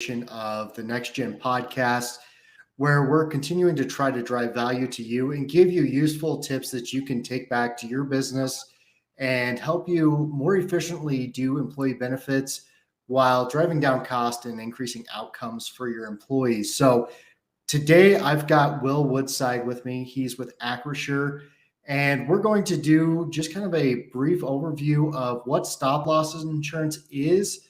of the Next Gen podcast, where we're continuing to try to drive value to you and give you useful tips that you can take back to your business and help you more efficiently do employee benefits while driving down cost and increasing outcomes for your employees. So today I've got Will Woodside with me. He's with Acrisure, and we're going to do just kind of a brief overview of what stop loss insurance is,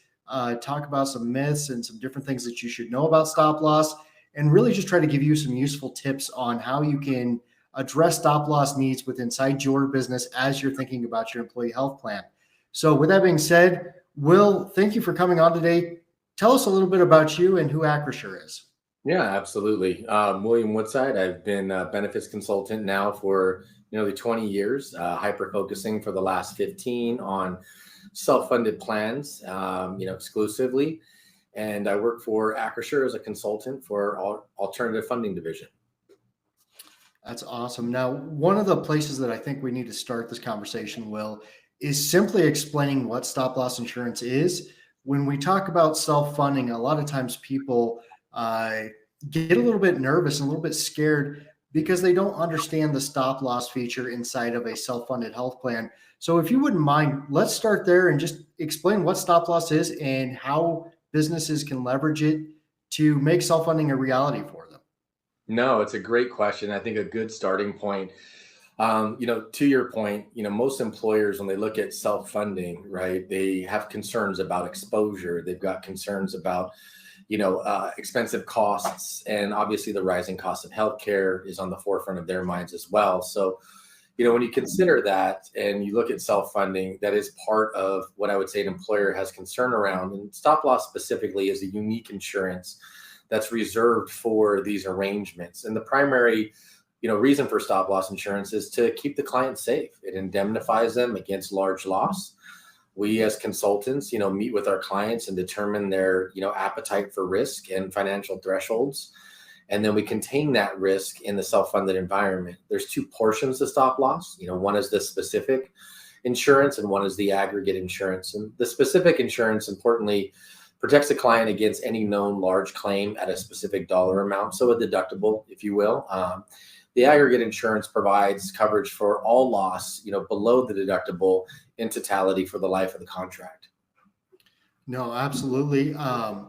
talk about some myths and some different things that you should know about stop loss, and really just try to give you some useful tips on how you can address stop loss needs with inside your business as you're thinking about your employee health plan. So with that being said, Will, thank you for coming on today. Tell us a little bit about you and who Acrisure is. Yeah, absolutely. William Woodside. I've been a benefits consultant now for nearly 20 years, hyper focusing for the last 15 on self-funded plans, exclusively. And I work for Acrisure as a consultant for our alternative funding division. That's awesome. Now, one of the places that I think we need to start this conversation, Will, is simply explaining what stop loss insurance is. When we talk about self-funding, a lot of times people get a little bit nervous and a little bit scared because they don't understand the stop loss feature inside of a self-funded health plan. So if you wouldn't mind, let's start there and just explain what stop loss is and how businesses can leverage it to make self-funding a reality for them. No, it's a great question. I think a good starting point. To your point, most employers, when they look at self-funding, right, they have concerns about exposure. They've got concerns about, expensive costs, and obviously the rising cost of healthcare is on the forefront of their minds as well. So, when you consider that and you look at self-funding, that is part of what I would say an employer has concern around. And stop loss specifically is a unique insurance that's reserved for these arrangements. And the primary reason for stop loss insurance is to keep the client safe. It indemnifies them against large loss. We as consultants, meet with our clients and determine their, appetite for risk and financial thresholds. And then we contain that risk in the self-funded environment. There's two portions to stop loss. One is the specific insurance and one is the aggregate insurance. And the specific insurance, importantly, protects the client against any known large claim at a specific dollar amount. So a deductible, if you will. The aggregate insurance provides coverage for all loss, below the deductible in totality for the life of the contract. No, absolutely.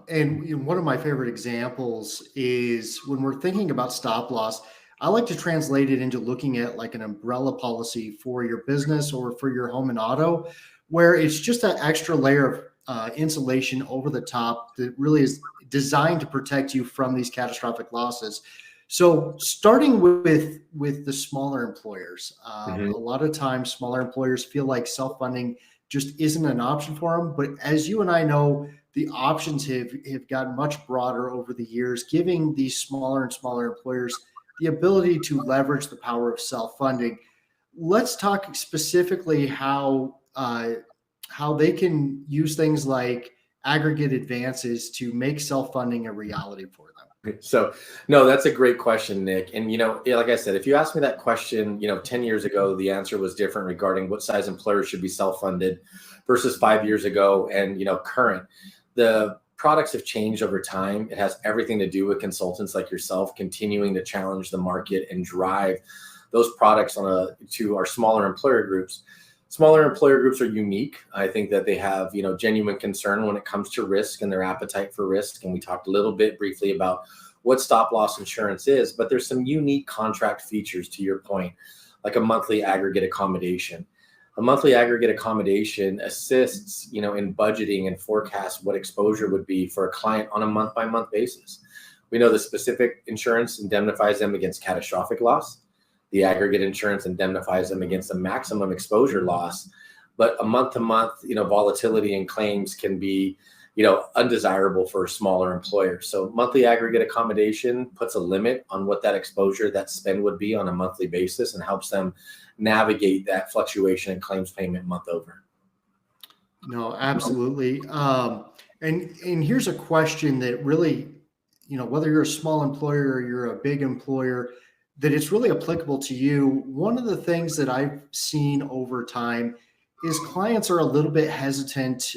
And one of my favorite examples is when we're thinking about stop loss, I like to translate it into looking at like an umbrella policy for your business or for your home and auto, where it's just that extra layer of insulation over the top that really is designed to protect you from these catastrophic losses. So starting with the smaller employers, a lot of times smaller employers feel like self-funding just isn't an option for them. But as you and I know, the options have gotten much broader over the years, giving these smaller and smaller employers the ability to leverage the power of self-funding. Let's talk specifically how they can use things like aggregate advances to make self-funding a reality for them. So, no, that's a great question, Nick. And, like I said, if you asked me that question, 10 years ago, the answer was different regarding what size employers should be self-funded versus 5 years ago and, current. The products have changed over time. It has everything to do with consultants like yourself continuing to challenge the market and drive those products to our smaller employer groups. Smaller employer groups are unique. I think that they have, genuine concern when it comes to risk and their appetite for risk. And we talked a little bit briefly about what stop loss insurance is, but there's some unique contract features to your point, like a monthly aggregate accommodation. A monthly aggregate accommodation assists, in budgeting and forecast what exposure would be for a client on a month-by-month basis. We know the specific insurance indemnifies them against catastrophic loss. The aggregate insurance indemnifies them against the maximum exposure loss, but a month-to-month, volatility in claims can be, undesirable for smaller employers. So monthly aggregate accommodation puts a limit on what that exposure, that spend would be on a monthly basis and helps them navigate that fluctuation in claims payment month over. No, absolutely. And here's a question that really, whether you're a small employer or you're a big employer, that it's really applicable to you. One of the things that I've seen over time is clients are a little bit hesitant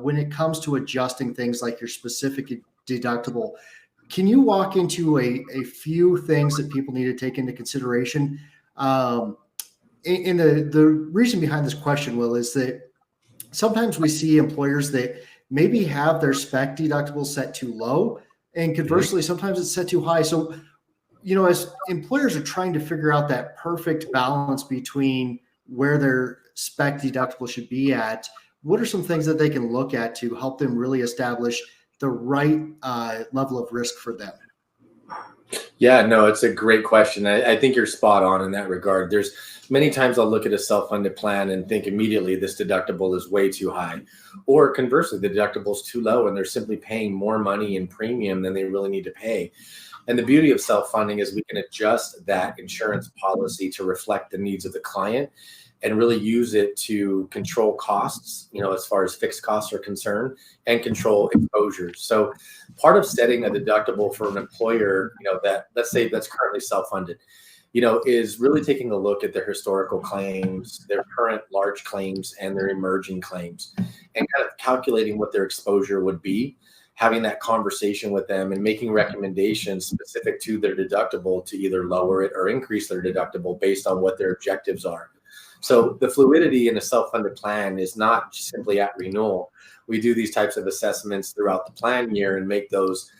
when it comes to adjusting things like your specific deductible. Can you walk into a few things that people need to take into consideration? And the reason behind this question, Will, is that sometimes we see employers that maybe have their spec deductible set too low, and conversely, sometimes it's set too high. So, as employers are trying to figure out that perfect balance between where their spec deductible should be at, what are some things that they can look at to help them really establish the right level of risk for them? Yeah, no, it's a great question. I think you're spot on in that regard. There's many times I'll look at a self-funded plan and think immediately this deductible is way too high. Or conversely, the deductible is too low and they're simply paying more money in premium than they really need to pay. And the beauty of self-funding is we can adjust that insurance policy to reflect the needs of the client and really use it to control costs, as far as fixed costs are concerned, and control exposures. So part of setting a deductible for an employer, that, let's say, that's currently self-funded, is really taking a look at their historical claims, their current large claims, and their emerging claims, and kind of calculating what their exposure would be, having that conversation with them and making recommendations specific to their deductible to either lower it or increase their deductible based on what their objectives are. So the fluidity in a self-funded plan is not simply at renewal. We do these types of assessments throughout the plan year and make those,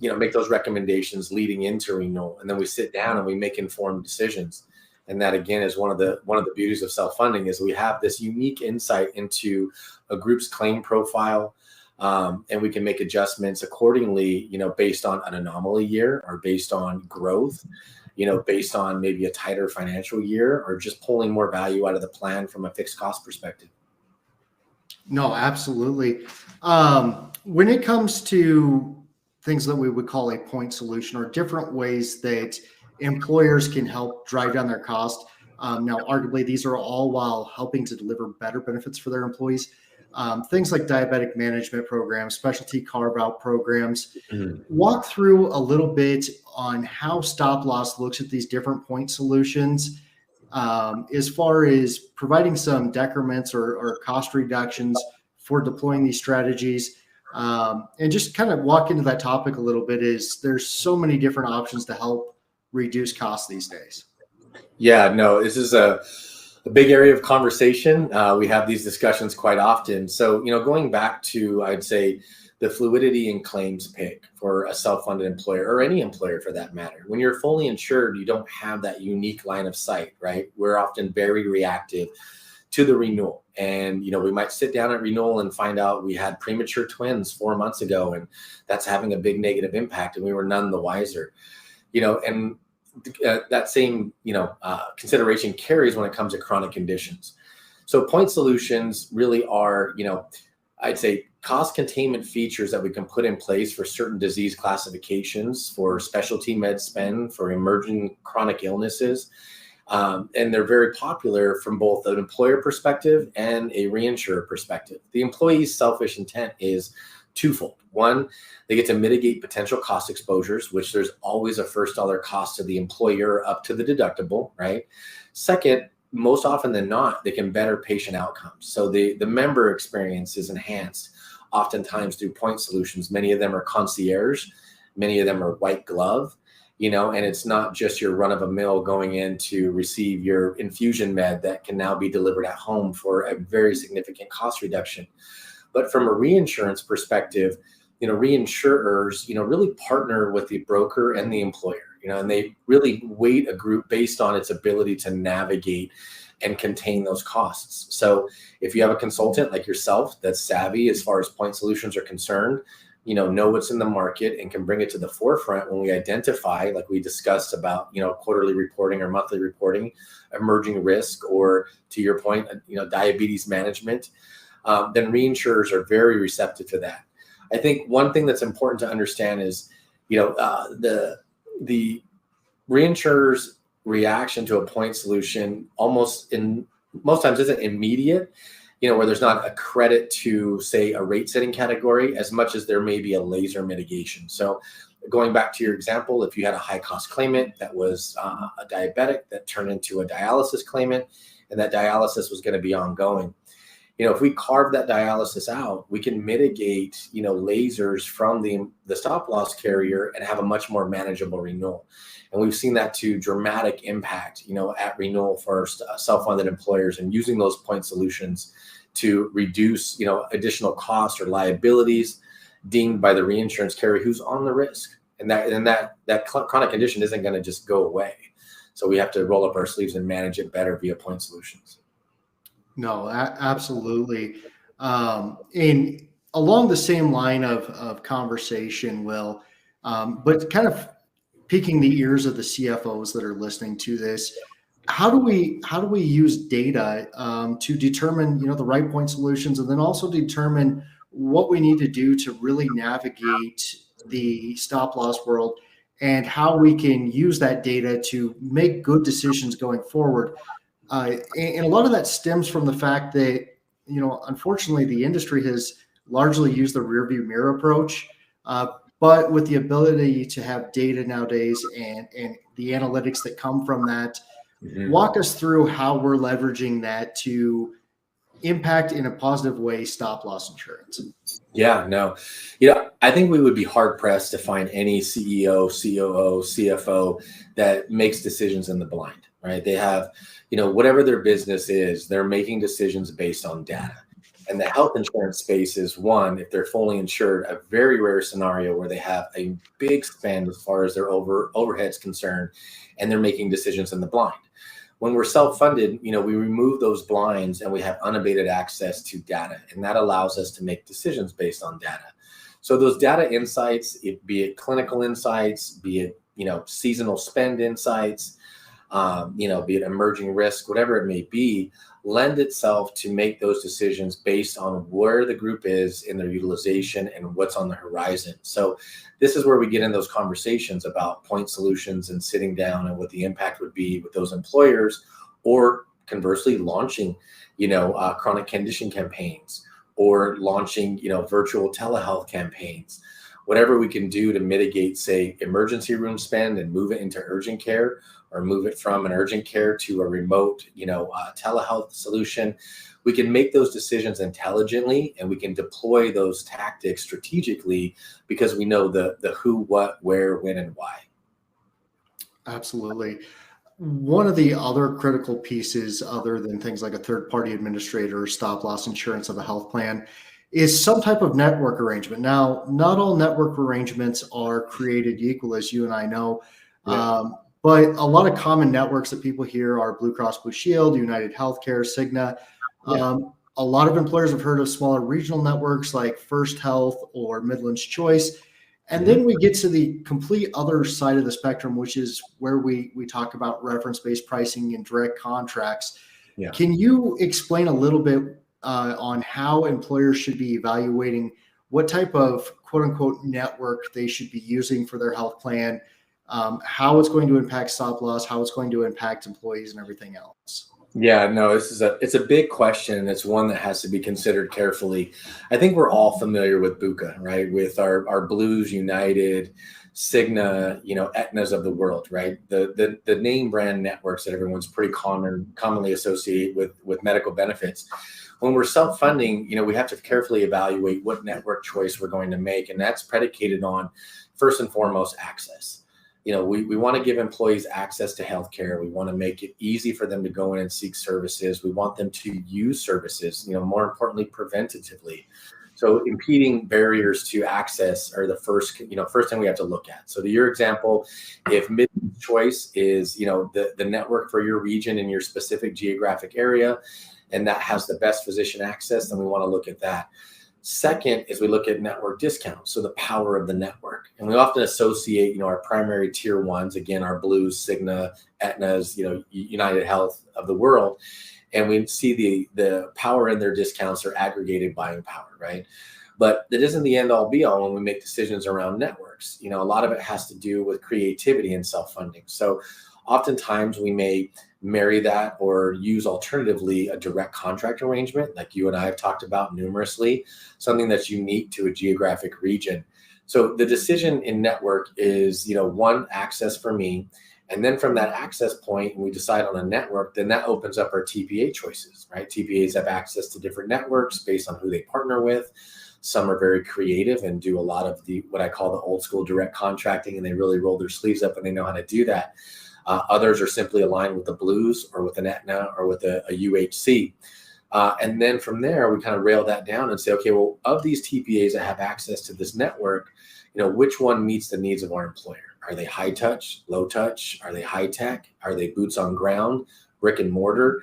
make those recommendations leading into renewal. And then we sit down and we make informed decisions. And that, again, is one of the beauties of self-funding is we have this unique insight into a group's claim profile, and we can make adjustments accordingly, based on an anomaly year or based on growth, based on maybe a tighter financial year or just pulling more value out of the plan from a fixed cost perspective. No, absolutely. When it comes to things that we would call a point solution or different ways that employers can help drive down their cost, now, arguably, these are all while helping to deliver better benefits for their employees. Things like diabetic management programs, specialty carve-out programs. Walk through a little bit on how Stop Loss looks at these different point solutions, as far as providing some decrements or cost reductions for deploying these strategies. And just kind of walk into that topic a little bit, is there's so many different options to help reduce costs these days. Yeah, no, this is a big area of conversation. We have these discussions quite often. So, going back to, I'd say, the fluidity in claims pick for a self-funded employer or any employer for that matter. When you're fully insured, you don't have that unique line of sight, right? We're often very reactive to the renewal. And, we might sit down at renewal and find out we had premature twins 4 months ago, and that's having a big negative impact, and we were none the wiser, and that same, consideration carries when it comes to chronic conditions. So point solutions really are, I'd say, cost containment features that we can put in place for certain disease classifications, for specialty med spend, for emerging chronic illnesses. And they're very popular from both an employer perspective and a reinsurer perspective. The employee's selfish intent is twofold. One, they get to mitigate potential cost exposures, which there's always a first dollar cost to the employer up to the deductible, right? Second, most often than not, they can better patient outcomes. So the member experience is enhanced oftentimes through point solutions. Many of them are concierge, many of them are white glove, and it's not just your run of a mill going in to receive your infusion med that can now be delivered at home for a very significant cost reduction. But from a reinsurance perspective, reinsurers, really partner with the broker and the employer, and they really weight a group based on its ability to navigate and contain those costs. So if you have a consultant like yourself that's savvy as far as point solutions are concerned, know what's in the market and can bring it to the forefront when we identify, like we discussed about, quarterly reporting or monthly reporting, emerging risk, or to your point, diabetes management, then reinsurers are very receptive to that. I think one thing that's important to understand is, the reinsurer's reaction to a point solution most times isn't immediate, where there's not a credit to, say, a rate setting category as much as there may be a laser mitigation. So going back to your example, if you had a high cost claimant that was a diabetic that turned into a dialysis claimant, and that dialysis was going to be ongoing, If we carve that dialysis out, we can mitigate, lasers from the stop loss carrier and have a much more manageable renewal. And we've seen that to dramatic impact, at renewal for self-funded employers, and using those point solutions to reduce, additional costs or liabilities deemed by the reinsurance carrier who's on the risk. And that chronic condition isn't going to just go away. So we have to roll up our sleeves and manage it better via point solutions. No, absolutely. And along the same line of conversation, Will, but kind of piquing the ears of the CFOs that are listening to this, how do we use data to determine, the right point solutions, and then also determine what we need to do to really navigate the stop loss world, and how we can use that data to make good decisions going forward? And a lot of that stems from the fact that, unfortunately, the industry has largely used the rearview mirror approach, but with the ability to have data nowadays and the analytics that come from that. Walk us through how we're leveraging that to impact in a positive way stop loss insurance. Yeah, no, I think we would be hard pressed to find any CEO, COO, CFO that makes decisions in the blind, right? They have, whatever their business is, they're making decisions based on data. And the health insurance space is one, if they're fully insured, a very rare scenario where they have a big spend as far as their overhead's concerned, and they're making decisions in the blind. When we're self-funded, we remove those blinds and we have unabated access to data, and that allows us to make decisions based on data. So those data insights, be it clinical insights, be it, seasonal spend insights, be it emerging risk, whatever it may be, lend itself to make those decisions based on where the group is in their utilization and what's on the horizon. So this is where we get in those conversations about point solutions and sitting down and what the impact would be with those employers, or conversely launching, chronic condition campaigns, or launching, virtual telehealth campaigns, whatever we can do to mitigate, say, emergency room spend and move it into urgent care, or move it from an urgent care to a remote, telehealth solution. We can make those decisions intelligently, and we can deploy those tactics strategically because we know the who, what, where, when, and why. Absolutely. One of the other critical pieces, other than things like a third-party administrator or stop loss insurance of a health plan, is some type of network arrangement. Now, not all network arrangements are created equal, as you and I know. Yeah. But a lot of common networks that people hear are Blue Cross Blue Shield, United Healthcare, Cigna. Yeah. A lot of employers have heard of smaller regional networks like First Health or Midlands Choice. And then we get to the complete other side of the spectrum, which is where we talk about reference-based pricing and direct contracts. Yeah. Can you explain a little bit on how employers should be evaluating what type of quote-unquote network they should be using for their health plan, how it's going to impact stop loss, how it's going to impact employees, and everything else? Yeah, no, it's a big question. It's one that has to be considered carefully. I think we're all familiar with BUCA, right? With our Blues, United, Cigna, Aetnas of the world, right? The name brand networks that everyone's pretty commonly associate with medical benefits. When we're self-funding, we have to carefully evaluate what network choice we're going to make, and that's predicated on, first and foremost, access. We want to give employees access to healthcare. We want to make it easy for them to go in and seek services. We want them to use services, more importantly, preventatively. So impeding barriers to access are the first thing we have to look at. So to your example, if Midlands Choice is, the network for your region in your specific geographic area, and that has the best physician access, then we want to look at that. Second is we look at network discounts, so the power of the network. And we often associate, our primary tier ones, again, our Blues, Cigna, Aetnas, United Health of the world. And we see the power in their discounts or aggregated buying power, right? But that isn't the end all be all when we make decisions around networks. A lot of it has to do with creativity and self-funding. So oftentimes we may marry that or use alternatively a direct contract arrangement, like you and I have talked about numerously, something that's unique to a geographic region. So the decision in network is, one, access for me, And then from that access point, we decide on a network, then that opens up our TPA choices, right? TPAs have access to different networks based on who they partner with. Some are very creative and do a lot of what I call the old school direct contracting, and they really roll their sleeves up and they know how to do that. Others are simply aligned with the Blues or with an Aetna or with a UHC. And then from there, we kind of rail that down and say, okay, well, of these TPAs that have access to this network, which one meets the needs of our employer? Are they high touch, low touch? Are they high tech? Are they boots on ground, brick and mortar?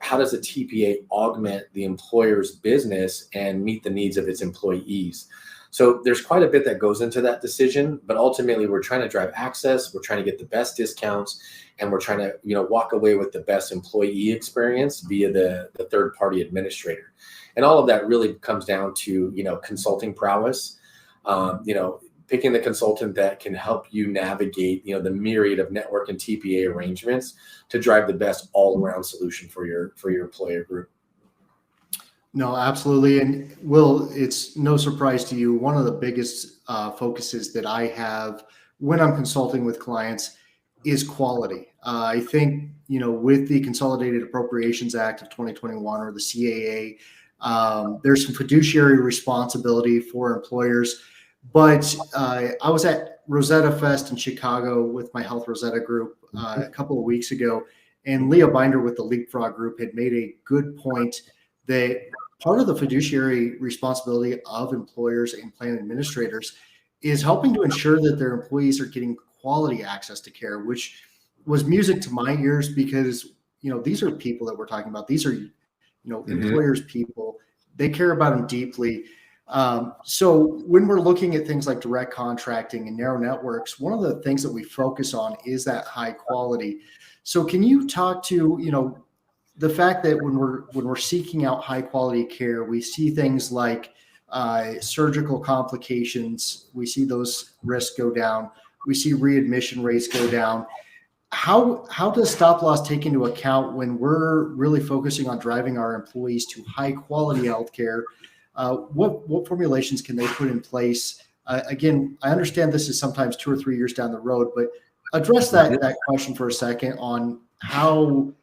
How does a TPA augment the employer's business and meet the needs of its employees? So there's quite a bit that goes into that decision, but ultimately we're trying to drive access, we're trying to get the best discounts, and we're trying to, walk away with the best employee experience via the third party administrator. And all of that really comes down to, consulting prowess, picking the consultant that can help you navigate, the myriad of network and TPA arrangements to drive the best all-around solution for your employer group. No, absolutely. And Will, it's no surprise to you, one of the biggest focuses that I have when I'm consulting with clients is quality. I think, with the Consolidated Appropriations Act of 2021 or the CAA, there's some fiduciary responsibility for employers. But I was at Rosetta Fest in Chicago with my Health Rosetta group a couple of weeks ago, and Leah Binder with the Leapfrog group had made a good point that part of the fiduciary responsibility of employers and plan administrators is helping to ensure that their employees are getting quality access to care, which was music to my ears because, these are people that we're talking about. These are, employers' people. They care about them deeply. So when we're looking at things like direct contracting and narrow networks, one of the things that we focus on is that high quality. So can you talk to, the fact that when we're seeking out high quality care, we see things like surgical complications, we see those risks go down, we see readmission rates go down. How does stop loss take into account when we're really focusing on driving our employees to high quality healthcare? What formulations can they put in place? Again, I understand this is sometimes 2 or 3 years down the road, but address that question for a second on how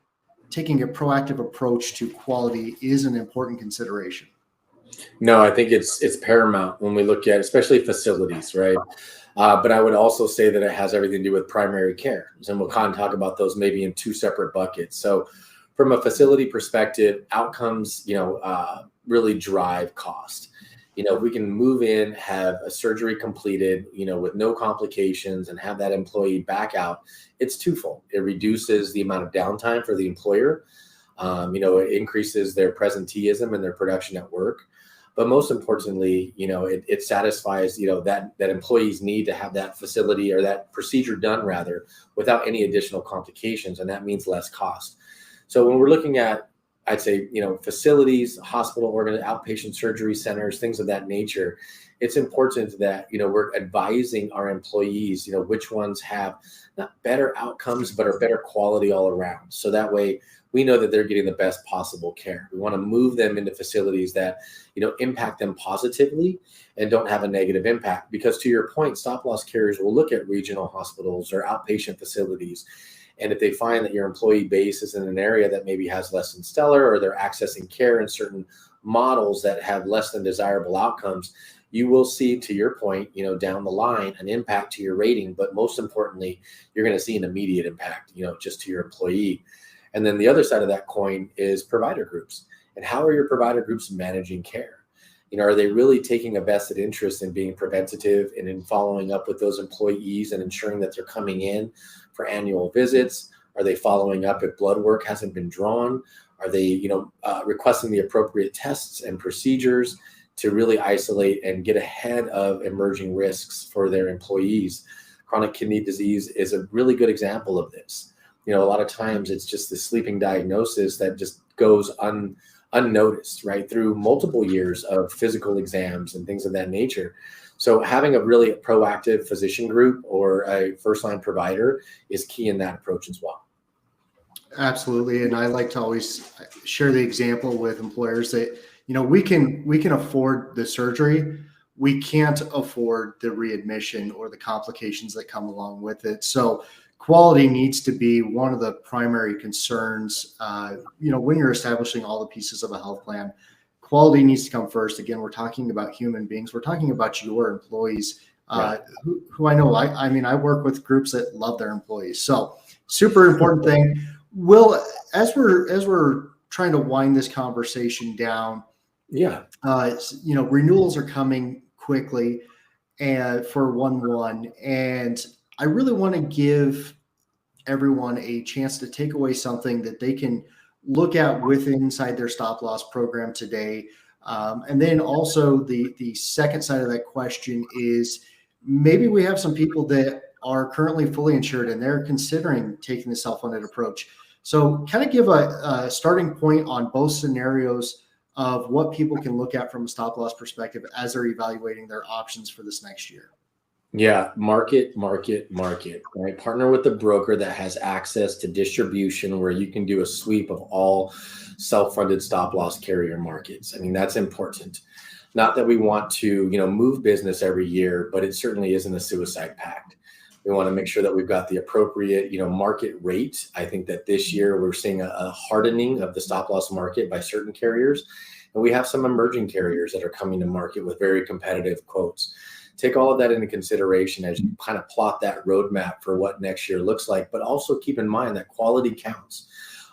taking a proactive approach to quality is an important consideration. No, I think it's paramount when we look at especially facilities, right? But I would also say that it has everything to do with primary care. And we'll kind of talk about those maybe in 2 separate buckets. So from a facility perspective, outcomes, really drive cost. If we can move in, have a surgery completed, with no complications and have that employee back out, it's twofold. It reduces the amount of downtime for the employer. It increases their presenteeism and their production at work. But most importantly, it satisfies, that employees need to have that facility or that procedure done rather without any additional complications. And that means less cost. So when we're looking at, I'd say, facilities, hospital, outpatient surgery centers, things of that nature, it's important that, we're advising our employees, which ones have not better outcomes, but are better quality all around. So that way we know that they're getting the best possible care. We want to move them into facilities that, impact them positively and don't have a negative impact. Because to your point, stop loss carriers will look at regional hospitals or outpatient facilities. And if they find that your employee base is in an area that maybe has less than stellar, or they're accessing care in certain models that have less than desirable outcomes, you will see, to your point, down the line, an impact to your rating. But most importantly, you're going to see an immediate impact, just to your employee. And then the other side of that coin is provider groups. And how are your provider groups managing care? Are they really taking a vested interest in being preventative and in following up with those employees and ensuring that they're coming in for annual visits? Are they following up if blood work hasn't been drawn? Are they, requesting the appropriate tests and procedures to really isolate and get ahead of emerging risks for their employees? Chronic kidney disease is a really good example of this. A lot of times it's just the sleeping diagnosis that just goes unnoticed, right, through multiple years of physical exams and things of that nature. So having a really proactive physician group or a first-line provider is key in that approach as well. Absolutely. And I like to always share the example with employers that, we can afford the surgery we can't afford the readmission or the complications that come along with it. So quality needs to be one of the primary concerns. When you're establishing all the pieces of a health plan, quality needs to come first. Again, we're talking about human beings. We're talking about your employees, Right. who I know. I work with groups that love their employees. So super important thing. Will, as we're trying to wind this conversation down, Yeah. renewals are coming quickly and for 1/1, and I really want to give everyone a chance to take away something that they can look at inside their stop loss program today. And then also the second side of that question is, maybe we have some people that are currently fully insured and they're considering taking the self-funded approach. So kind of give a starting point on both scenarios of what people can look at from a stop loss perspective as they're evaluating their options for this next year. Yeah, market, right? Partner with a broker that has access to distribution where you can do a sweep of all self-funded stop loss carrier markets. I mean, that's important. Not that we want to, move business every year, but it certainly isn't a suicide pact. We want to make sure that we've got the appropriate, market rate. I think that this year we're seeing a hardening of the stop loss market by certain carriers. And we have some emerging carriers that are coming to market with very competitive quotes. Take all of that into consideration as you kind of plot that roadmap for what next year looks like, but also keep in mind that quality counts.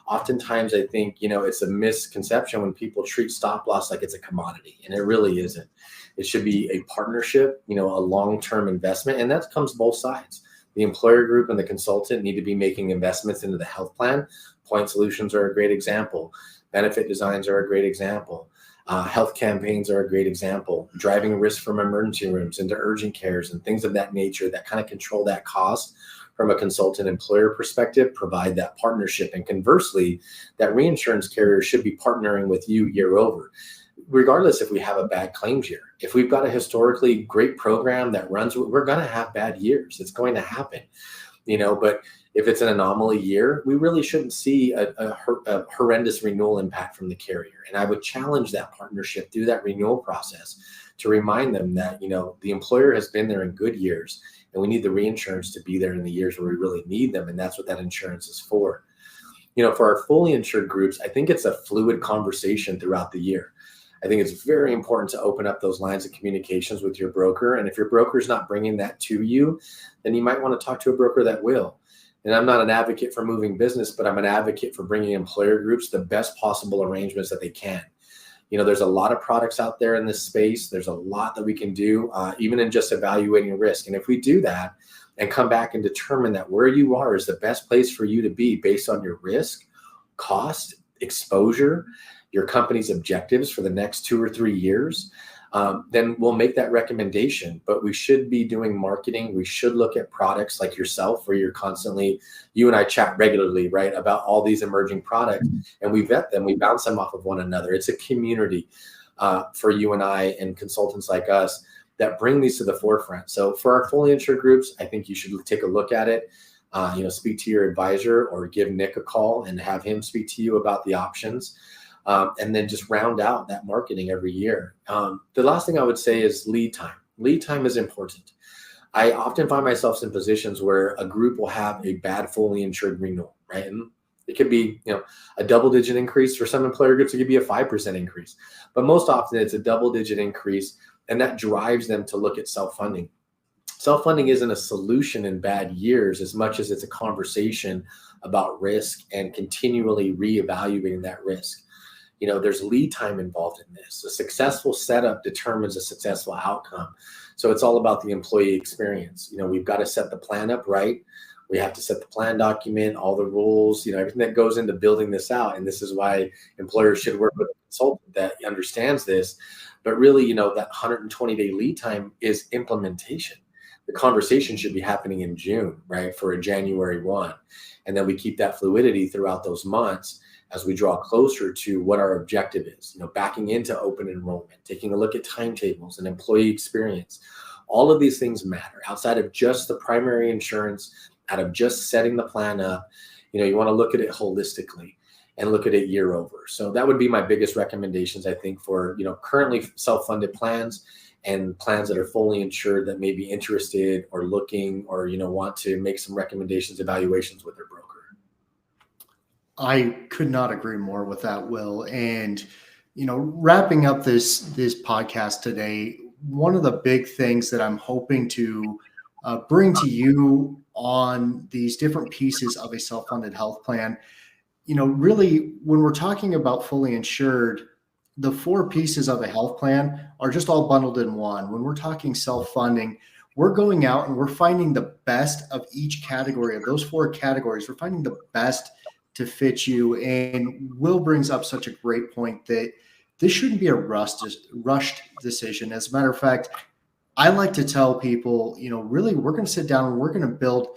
Oftentimes, I think, it's a misconception when people treat stop loss like it's a commodity, and it really isn't. It should be a partnership, a long-term investment, and that comes both sides. The employer group and the consultant need to be making investments into the health plan. Point solutions are a great example. Benefit designs are a great example. Health campaigns are a great example. Driving risk from emergency rooms into urgent cares and things of that nature that kind of control that cost from a consultant employer perspective, provide that partnership. And conversely, that reinsurance carrier should be partnering with you year over, regardless if we have a bad claims year. If we've got a historically great program that runs, we're going to have bad years. It's going to happen, but if it's an anomaly year, we really shouldn't see a horrendous renewal impact from the carrier. And I would challenge that partnership through that renewal process to remind them that, the employer has been there in good years, and we need the reinsurance to be there in the years where we really need them. And that's what that insurance is for. For our fully insured groups, I think it's a fluid conversation throughout the year. I think it's very important to open up those lines of communications with your broker. And if your broker is not bringing that to you, then you might want to talk to a broker that will. And I'm not an advocate for moving business, but I'm an advocate for bringing employer groups the best possible arrangements that they can. There's a lot of products out there in this space. There's a lot that we can do, even in just evaluating risk. And if we do that and come back and determine that where you are is the best place for you to be based on your risk, cost, exposure, your company's objectives for the next 2 or 3 years, then we'll make that recommendation. But we should be doing marketing. We should look at products like yourself, where you and I chat regularly, right, about all these emerging products, and we vet them, we bounce them off of one another. It's a community for you and I and consultants like us that bring these to the forefront. So for our fully insured groups, I think you should take a look at it. Speak to your advisor or give Nick a call and have him speak to you about the options. And then just round out that marketing every year. The last thing I would say is lead time. Lead time is important. I often find myself in positions where a group will have a bad fully insured renewal, right? And it could be, a double-digit increase. For some employer groups, it could be a 5% increase. But most often it's a double-digit increase, and that drives them to look at self-funding. Self-funding isn't a solution in bad years as much as it's a conversation about risk and continually reevaluating that risk. There's lead time involved in this. A successful setup determines a successful outcome. So it's all about the employee experience. We've got to set the plan up right. We have to set the plan document, all the rules, everything that goes into building this out. And this is why employers should work with a consultant that understands this. But really, that 120-day lead time is implementation. The conversation should be happening in June, right, for a January 1. And then we keep that fluidity throughout those months as we draw closer to what our objective is, backing into open enrollment, taking a look at timetables and employee experience. All of these things matter outside of just the primary insurance, out of just setting the plan up. You want to look at it holistically and look at it year over. So that would be my biggest recommendations, I think, for, currently self-funded plans and plans that are fully insured that may be interested or looking or, want to make some recommendations, evaluations with their broker. I could not agree more with that, Will. And wrapping up this podcast today, one of the big things that I'm hoping to bring to you on these different pieces of a self-funded health plan, really, when we're talking about fully insured, the four pieces of a health plan are just all bundled in one. When we're talking self-funding, we're going out and we're finding the best of each category of those four categories. We're finding the best to fit you. And Will brings up such a great point that this shouldn't be a rushed decision. As a matter of fact, I like to tell people, really, we're going to sit down and we're going to build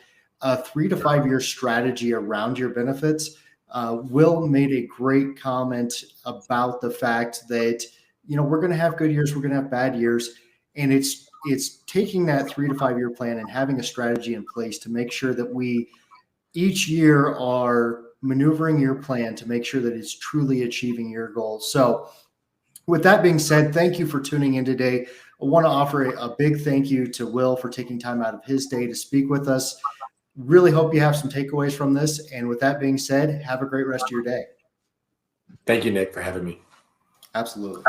a 3 to 5 year strategy around your benefits. Will made a great comment about the fact that, we're going to have good years, we're going to have bad years. And it's taking that 3 to 5 year plan and having a strategy in place to make sure that we each year are maneuvering your plan to make sure that it's truly achieving your goals. So with that being said, thank you for tuning in today. I want to offer a big thank you to Will for taking time out of his day to speak with us. Really hope you have some takeaways from this. And with that being said, have a great rest of your day. Thank you, Nick, for having me. Absolutely.